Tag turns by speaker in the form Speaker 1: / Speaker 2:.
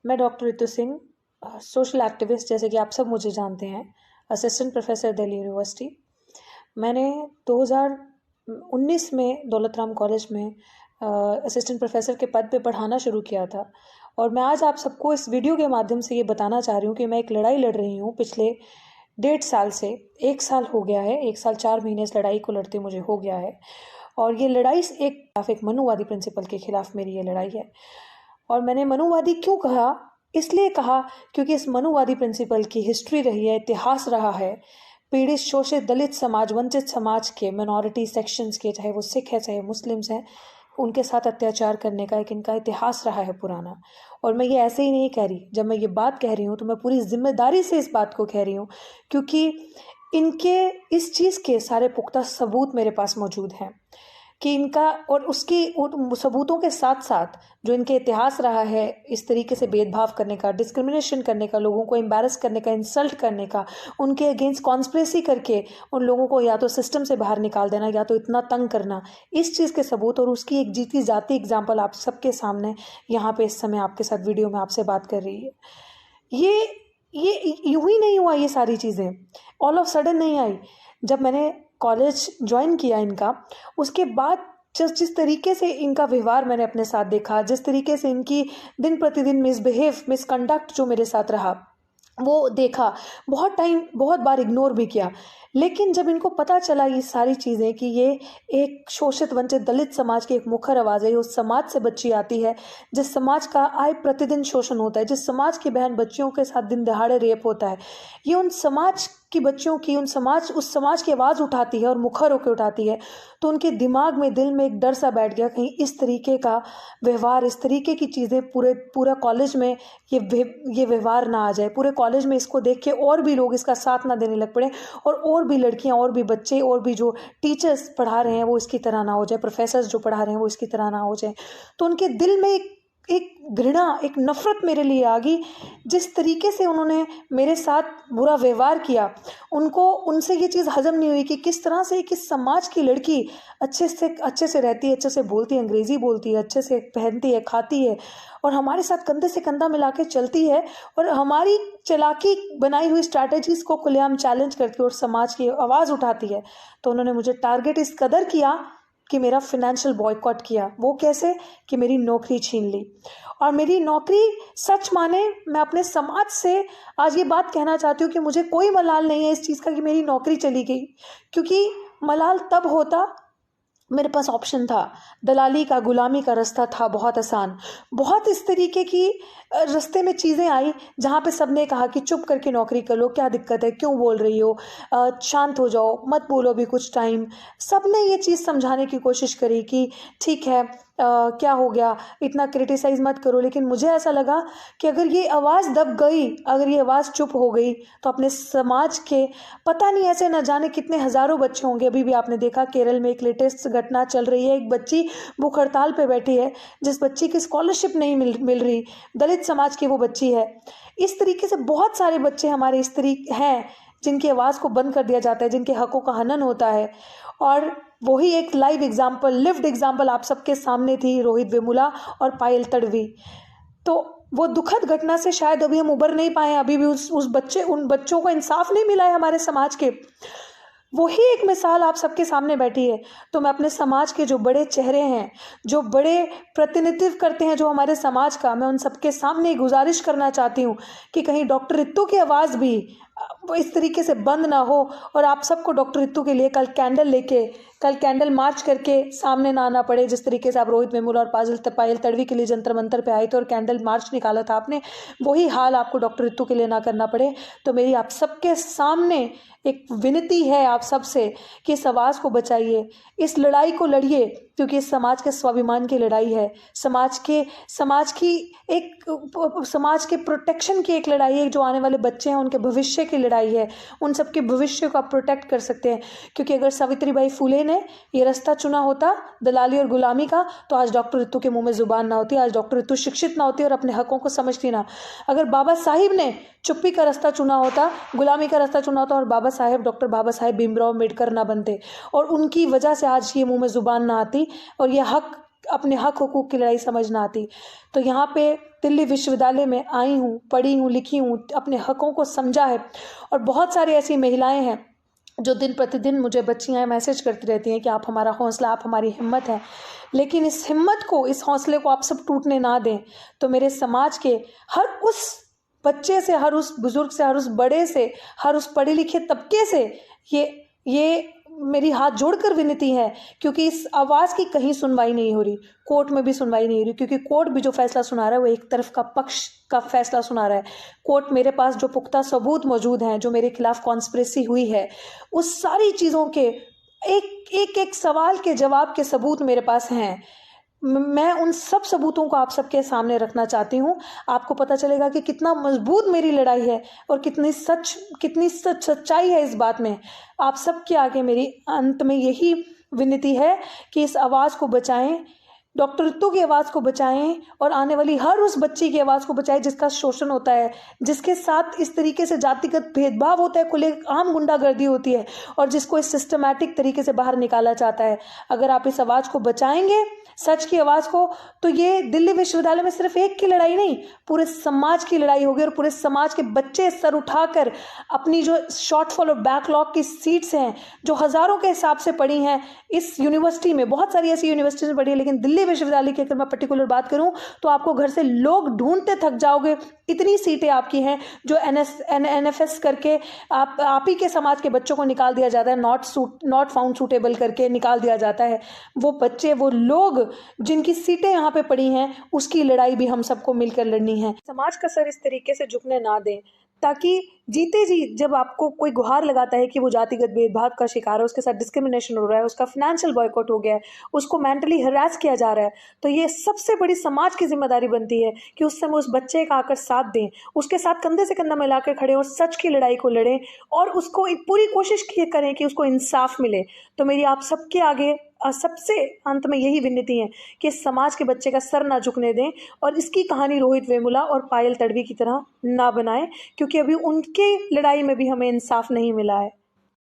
Speaker 1: मैं doctor Ritu Singh, social activist, जैसे कि आप सब मुझे जानते हैं, असिस्टेंट प्रोफेसर दिल्ली यूनिवर्सिटी। मैंने 2019 में दौलत राम कॉलेज में असिस्टेंट प्रोफेसर के पद पे पढ़ाना शुरू किया था। और मैं आज आप सबको इस वीडियो के माध्यम से ये बताना चाह रही हूँ कि मैं एक लड़ाई लड़ रही हूँ पिछले 1.5 साल से। 1 साल हो गया है, 1 साल 4 महीने इस लड़ाई को लड़ते मुझे हो गया है। और ये लड़ाई एक मनुवादी प्रिंसिपल के खिलाफ मेरी ये लड़ाई है। और मैंने मनुवादी क्यों कहा? इसलिए कहा क्योंकि इस मनुवादी प्रिंसिपल की हिस्ट्री रही है, इतिहास रहा है। पीड़ित, शोषित, दलित समाज, वंचित समाज के, मिनॉरिटी सेक्शंस के, चाहे वो सिख है चाहे मुस्लिम्स हैं, उनके साथ अत्याचार करने का एक इनका इतिहास रहा है पुराना। और मैं ये ऐसे ही नहीं कह रही, जब मैं ये बात कह रही हूँ तो मैं पूरी जिम्मेदारी से इस बात को कह रही हूँ, क्योंकि इनके इस चीज़ के सारे पुख्ता सबूत मेरे पास मौजूद हैं कि इनका, और उसकी उन सबूतों के साथ साथ जो इनके इतिहास रहा है इस तरीके से भेदभाव करने का, डिस्क्रिमिनेशन करने का, लोगों को एम्बैरस करने का, इंसल्ट करने का, उनके अगेंस्ट कॉन्स्पिरेसी करके उन लोगों को या तो सिस्टम से बाहर निकाल देना या तो इतना तंग करना, इस चीज़ के सबूत और उसकी एक जीती जाती एग्जाम्पल आप सबके सामने यहाँ पे इस समय आपके साथ वीडियो में आपसे बात कर रही है। ये यूं ही नहीं हुआ, ये सारी चीज़ें ऑल ऑफ सडन नहीं आई। जब मैंने कॉलेज ज्वाइन किया इनका, उसके बाद जिस तरीके से इनका व्यवहार मैंने अपने साथ देखा, जिस तरीके से इनकी दिन प्रतिदिन मिसकंडक्ट जो मेरे साथ रहा, वो देखा, बहुत बार इग्नोर भी किया। लेकिन जब इनको पता चला ये सारी चीज़ें कि ये एक शोषित, वंचित, दलित समाज की एक मुखर आवाज़ है, उस समाज से बच्ची आती है जिस समाज का आय प्रतिदिन शोषण होता है, जिस समाज की बहन बच्चियों के साथ दिन दहाड़े रेप होता है, ये उन समाज की बच्चियों की उस समाज की आवाज़ उठाती है और मुखर होकर उठाती है, तो उनके दिमाग में, दिल में एक डर सा बैठ गया, कहीं इस तरीके का व्यवहार, इस तरीके की चीज़ें पूरा कॉलेज में ये व्यवहार ना आ जाए, पूरे कॉलेज में इसको देख के और भी लोग इसका साथ ना देने लग पड़े, और भी लड़कियां, और भी बच्चे, और भी जो टीचर्स पढ़ा रहे हैं वो इसकी तरह ना हो जाए, प्रोफेसर्स जो पढ़ा रहे हैं वो इसकी तरह ना हो जाए। तो उनके दिल में एक घृणा, एक नफरत मेरे लिए आ गई। जिस तरीके से उन्होंने मेरे साथ बुरा व्यवहार किया, उनसे ये चीज़ हजम नहीं हुई कि किस तरह से किस समाज की लड़की अच्छे से रहती है, अच्छे से बोलती है, अंग्रेजी बोलती है, अच्छे से पहनती है, खाती है, और हमारे साथ कंधे से कंधा मिला के चलती है, और हमारी चालाकी बनाई हुई स्ट्रैटेजीज को खुलेआम चैलेंज करती है और समाज की आवाज़ उठाती है। तो उन्होंने मुझे टारगेट इस कदर किया कि मेरा फाइनेंशियल बॉयकॉट किया। वो कैसे? कि मेरी नौकरी छीन ली। और मेरी नौकरी, सच माने मैं अपने समाज से आज ये बात कहना चाहती हूँ कि मुझे कोई मलाल नहीं है इस चीज़ का कि मेरी नौकरी चली गई, क्योंकि मलाल तब होता, मेरे पास ऑप्शन था, दलाली का, गुलामी का रास्ता था बहुत आसान। बहुत इस तरीके की रास्ते में चीज़ें आई जहाँ पे सबने कहा कि चुप करके नौकरी कर लो, क्या दिक्कत है, क्यों बोल रही हो, शांत हो जाओ, मत बोलो अभी कुछ टाइम। सबने ये चीज़ समझाने की कोशिश करी कि ठीक है, क्या हो गया, इतना क्रिटिसाइज मत करो। लेकिन मुझे ऐसा लगा कि अगर ये आवाज़ दब गई, अगर ये आवाज़ चुप हो गई, तो अपने समाज के पता नहीं ऐसे न जाने कितने हज़ारों बच्चे होंगे। अभी भी आपने देखा केरल में एक लेटेस्ट घटना चल रही है, एक बच्ची भूख हड़ताल पे बैठी है, जिस बच्ची की स्कॉलरशिप नहीं मिल रही, दलित समाज की वो बच्ची है। इस तरीके से बहुत सारे बच्चे हमारे इस तरीके हैं जिनकी आवाज़ को बंद कर दिया जाता है, जिनके हकों का हनन होता है। और वही एक लाइव एग्जाम्पल, लिव्ड एग्जाम्पल आप सबके सामने थी, रोहित वेमुला और पायल तडवी। तो वो दुखद घटना से शायद अभी हम उबर नहीं पाए, अभी भी उन बच्चों को इंसाफ नहीं मिला है हमारे समाज के। वही एक मिसाल आप सबके सामने बैठी है। तो मैं अपने समाज के जो बड़े चेहरे हैं, जो बड़े प्रतिनिधित्व करते हैं जो हमारे समाज का, मैं उन सबके सामने गुजारिश करना चाहती हूँ कि कहीं डॉक्टर रित्तू की आवाज़ भी इस तरीके से बंद ना हो, और आप सबको डॉक्टर रित्तू के लिए कल कैंडल मार्च करके सामने ना आना पड़े। जिस तरीके से आप रोहित वेमुला और पायल तडवी के लिए जंतर मंतर पे आए थे और कैंडल मार्च निकाला था आपने, वही हाल आपको डॉक्टर रित्तू के लिए ना करना पड़े। तो मेरी आप सबके सामने एक विनती है आप सबसे कि इस आवाज़ को बचाइए, इस लड़ाई को लड़िए, क्योंकि इस समाज के स्वाभिमान की लड़ाई है, समाज के प्रोटेक्शन की एक लड़ाई है, जो आने वाले बच्चे हैं उनके भविष्य की लड़ाई है। उन सबके भविष्य को आप प्रोटेक्ट कर सकते हैं, क्योंकि अगर सावित्रीबाई फुले ने ये रास्ता चुना होता दलाली और गुलामी का, तो आज डॉक्टर रित्तू के मुंह में जुबान ना होती, आज डॉक्टर रित्तू शिक्षित ना होती और अपने हकों को समझती ना। अगर बाबा साहिब ने चुप्पी का रास्ता चुना होता, गुलामी का रास्ता चुना होता, और डॉक्टर बाबा साहेब भीमराव अम्बेडकर ना बनते, और उनकी वजह से आज ये मुंह में जुबान ना आती और ये हक अपने हक हुकूक की लड़ाई समझ ना आती। तो यहाँ पे दिल्ली विश्वविद्यालय में आई हूँ, पढ़ी हूँ, लिखी हूँ, अपने हकों को समझा है। और बहुत सारी ऐसी महिलाएं हैं जो दिन प्रतिदिन मुझे बच्चियाँ मैसेज करती रहती हैं कि आप हमारा हौसला, आप हमारी हिम्मत हैं। लेकिन इस हिम्मत को, इस हौसले को आप सब टूटने ना दें। तो मेरे समाज के हर उस बच्चे से, हर उस बुजुर्ग से, हर उस बड़े से, हर उस पढ़े लिखे तबके से ये मेरी हाथ जोड़कर विनती है, क्योंकि इस आवाज़ की कहीं सुनवाई नहीं हो रही, कोर्ट में भी सुनवाई नहीं हो रही, क्योंकि कोर्ट भी जो फैसला सुना रहा है वो एक तरफ का पक्ष का फैसला सुना रहा है। कोर्ट मेरे पास जो पुख्ता सबूत मौजूद हैं, जो मेरे खिलाफ कॉन्स्पिरेसी हुई है, उस सारी चीज़ों के एक सवाल के जवाब के सबूत मेरे पास हैं। मैं उन सब सबूतों को आप सबके सामने रखना चाहती हूँ। आपको पता चलेगा कि कितना मजबूत मेरी लड़ाई है और कितनी सच्चाई है इस बात में। आप सबके आगे मेरी अंत में यही विनती है कि इस आवाज़ को बचाएं, डॉक्टर रितु की आवाज़ को बचाएं और आने वाली हर उस बच्ची की आवाज़ को बचाएं जिसका शोषण होता है, जिसके साथ इस तरीके से जातिगत भेदभाव होता है, खुलेआम गुंडागर्दी होती है और जिसको इस सिस्टमैटिक तरीके से बाहर निकाला जाता है। अगर आप इस आवाज़ को बचाएंगे, सच की आवाज़ को, तो ये दिल्ली विश्वविद्यालय में सिर्फ एक की लड़ाई नहीं, पूरे समाज की लड़ाई होगी। और पूरे समाज के बच्चे सर उठाकर अपनी जो शॉर्टफॉल और बैकलॉग की सीट्स हैं, जो हज़ारों के हिसाब से पड़ी हैं इस यूनिवर्सिटी में, बहुत सारी ऐसी यूनिवर्सिटीज़ में पड़ी है, लेकिन दिल्ली विश्वविद्यालय की अगर मैं पर्टिकुलर बात करूं तो आपको घर से लोग ढूंढते थक जाओगे, इतनी सीटें आपकी हैं जो NFS करके आप ही के समाज के बच्चों को निकाल दिया जाता है, नॉट फाउंड सूटेबल करके निकाल दिया जाता है। वो बच्चे, वो लोग जिनकी सीटें यहाँ पे पड़ी हैं, उसकी लड़ाई भी हम सबको मिलकर लड़नी है। समाज का सर इस तरीके से झुकने ना दें, ताकि जीते जी जब आपको कोई गुहार लगाता है कि वो जातिगत भेदभाव का शिकार है, उसके साथ डिस्क्रिमिनेशन हो रहा है, उसका फाइनेंशियल बॉयकॉट हो गया है, उसको मेंटली हरास किया जा रहा है, तो ये सबसे बड़ी समाज की जिम्मेदारी बनती है कि उस समय उस बच्चे का आकर साथ दें, उसके साथ कंधे से कंधा मिलाकर खड़े और सच की लड़ाई को लड़ें और उसको एक पूरी कोशिश करें कि उसको इंसाफ मिले। तो मेरी आप सबके आगे सबसे अंत में यही विनती है कि समाज के बच्चे का सर ना झुकने दें और इसकी कहानी रोहित वेमुला और पायल तडवी की तरह ना बनाएं, क्योंकि अभी उनके लड़ाई में भी हमें इंसाफ नहीं मिला है।